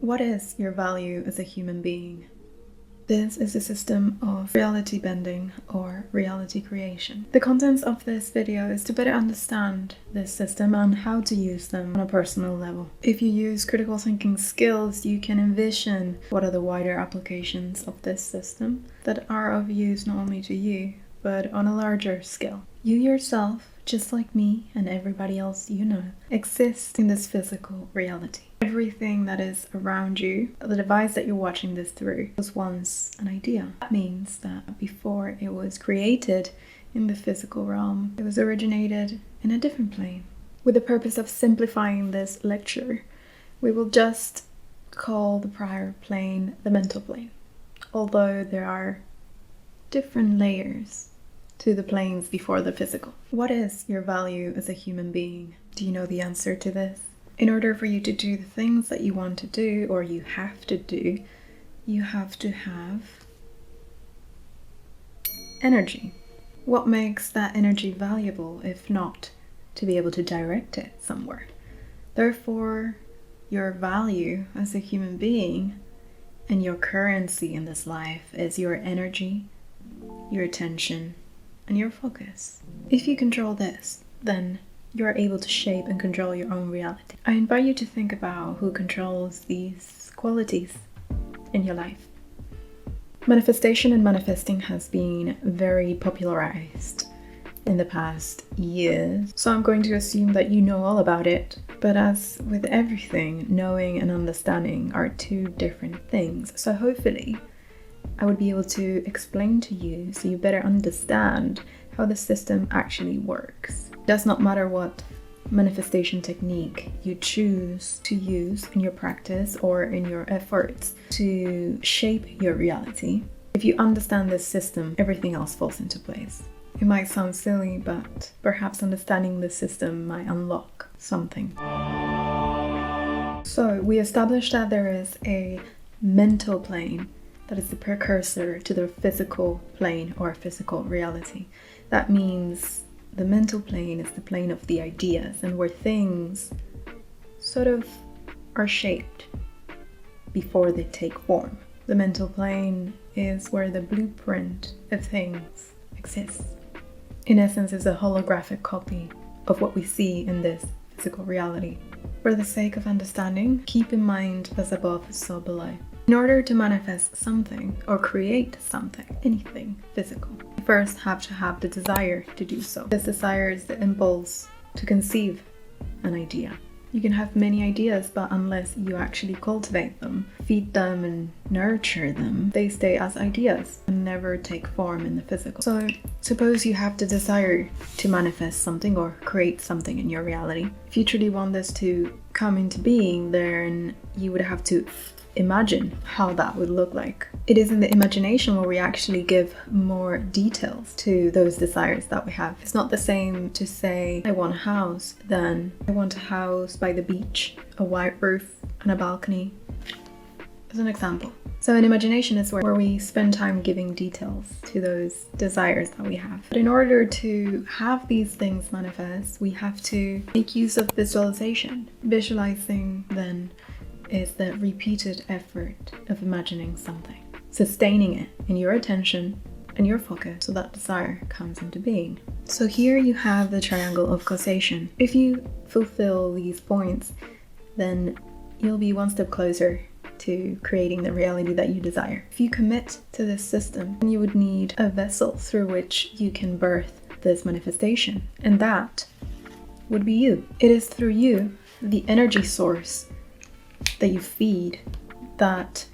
What is your value as a human being? This is a system of reality bending or reality creation. The contents of this video is to better understand this system and how to use them on a personal level. If you use critical thinking skills, you can envision what are the wider applications of this system that are of use not only to you, but on a larger scale. You yourself, just like me and everybody else you know, exist in this physical reality. Everything that is around you, the device that you're watching this through, was once an idea. That means that before it was created in the physical realm, it was originated in a different plane. With the purpose of simplifying this lecture, we will just call the prior plane the mental plane, although there are different layers to the planes before the physical. What is your value as a human being? Do you know the answer to this? In order for you to do the things that you want to do, or you have to do, you have to have energy. What makes that energy valuable if not to be able to direct it somewhere? Therefore, your value as a human being and your currency in this life is your energy, your attention, and your focus. If you control this, then you're able to shape and control your own reality. I invite you to think about who controls these qualities in your life. Manifestation and manifesting has been very popularized in the past years, so I'm going to assume that you know all about it. But as with everything, knowing and understanding are two different things. So hopefully I would be able to explain to you so you better understand how the system actually works. It does not matter what manifestation technique you choose to use in your practice or in your efforts to shape your reality. If you understand this system, everything else falls into place. It might sound silly, but perhaps understanding the system might unlock something. So we established that there is a mental plane that is the precursor to the physical plane or physical reality. That means the mental plane is the plane of the ideas and where things sort of are shaped before they take form. The mental plane is where the blueprint of things exists. In essence, it's a holographic copy of what we see in this physical reality. For the sake of understanding, keep in mind as above, so below. In order to manifest something or create something, anything physical, you first have to have the desire to do so. This desire is the impulse to conceive an idea. You can have many ideas, but unless you actually cultivate them, feed them and nurture them, they stay as ideas and never take form in the physical. So suppose you have the desire to manifest something or create something in your reality. If you truly want this to come into being, then you would have to imagine how that would look like. It is in the imagination where we actually give more details to those desires that we have. It's not the same to say, I want a house, than I want a house by the beach, a white roof and a balcony, as an example. So in imagination is where we spend time giving details to those desires that we have. But in order to have these things manifest, we have to make use of visualization. Visualizing then is the repeated effort of imagining something, sustaining it in your attention and your focus so that desire comes into being. So here you have the triangle of causation. If you fulfill these points, then you'll be one step closer to creating the reality that you desire. If you commit to this system, then you would need a vessel through which you can birth this manifestation, and that would be you. It is through you, the energy source, that you feed that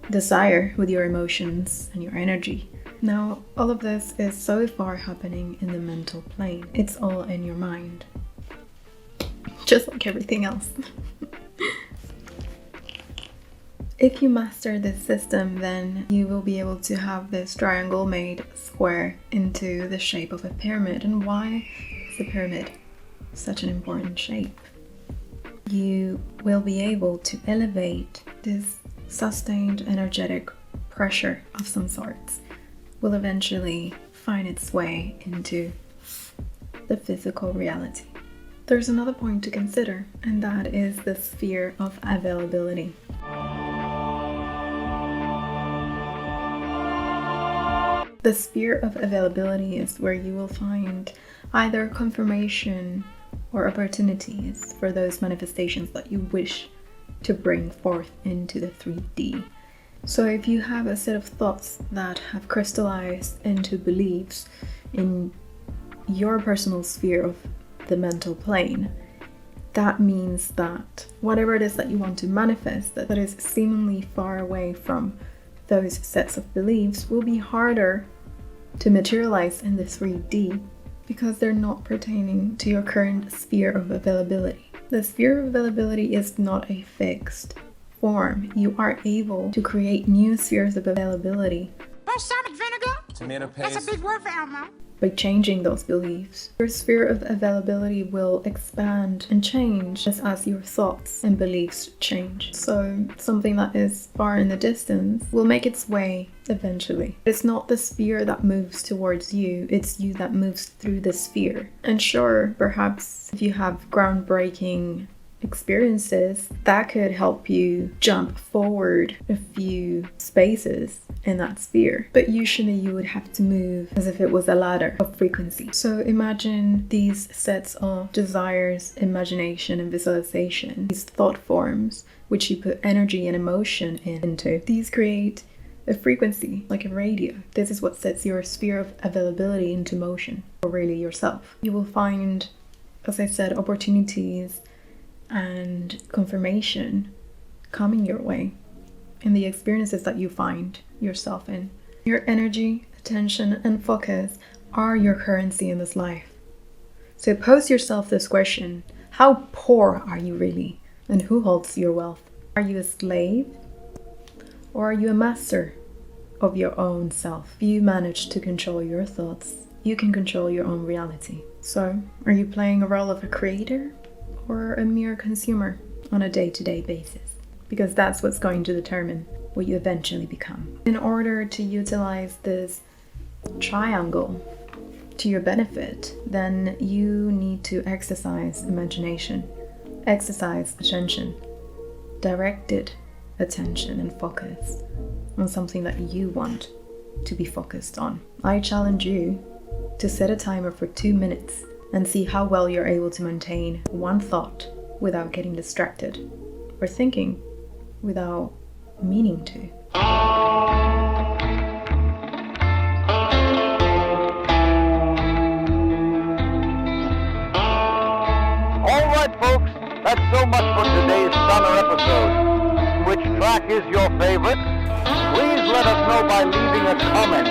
desire with your emotions and your energy. Now, all of this is so far happening in the mental plane. It's all in your mind, just like everything else. If you master this system, then you will be able to have this triangle made square into the shape of a pyramid. And why is the pyramid such an important shape? You will be able to elevate this sustained energetic pressure of some sorts, will eventually find its way into the physical reality. There's another point to consider, and that is the sphere of availability. The sphere of availability is where you will find either confirmation or opportunities for those manifestations that you wish to bring forth into the 3D. So if you have a set of thoughts that have crystallized into beliefs in your personal sphere of the mental plane, that means that whatever it is that you want to manifest that is seemingly far away from those sets of beliefs will be harder to materialize in the 3D because they're not pertaining to your current sphere of availability. The sphere of availability is not a fixed form. You are able to create new spheres of availability. Balsamic vinegar? Tomato paste. That's a big word for Elmo. By changing those beliefs. Your sphere of availability will expand and change as your thoughts and beliefs change. So something that is far in the distance will make its way eventually. It's not the sphere that moves towards you, it's you that moves through the sphere. And sure, perhaps if you have groundbreaking experiences, that could help you jump forward a few spaces in that sphere. But usually you would have to move as if it was a ladder of frequency. So imagine these sets of desires, imagination, and visualization, these thought forms, which you put energy and emotion into. These create a frequency, like a radio. This is what sets your sphere of availability into motion, or really yourself. You will find, as I said, opportunities and confirmation coming your way in the experiences that you find yourself in. Your energy, attention, and focus are your currency in this life. So pose yourself this question: how poor are you really? And who holds your wealth? Are you a slave? Or are you a master of your own self? If you manage to control your thoughts, you can control your own reality. So, are you playing a role of a creator or a mere consumer on a day-to-day basis? Because that's what's going to determine what you eventually become. In order to utilize this triangle to your benefit, then you need to exercise imagination, exercise attention, directed attention and focus on something that you want to be focused on. I challenge you to set a timer for 2 minutes and see how well you're able to maintain one thought without getting distracted, or thinking without meaning to. Alright folks, that's so much for today's Stunner episode. Which track is your favorite? Please let us know by leaving a comment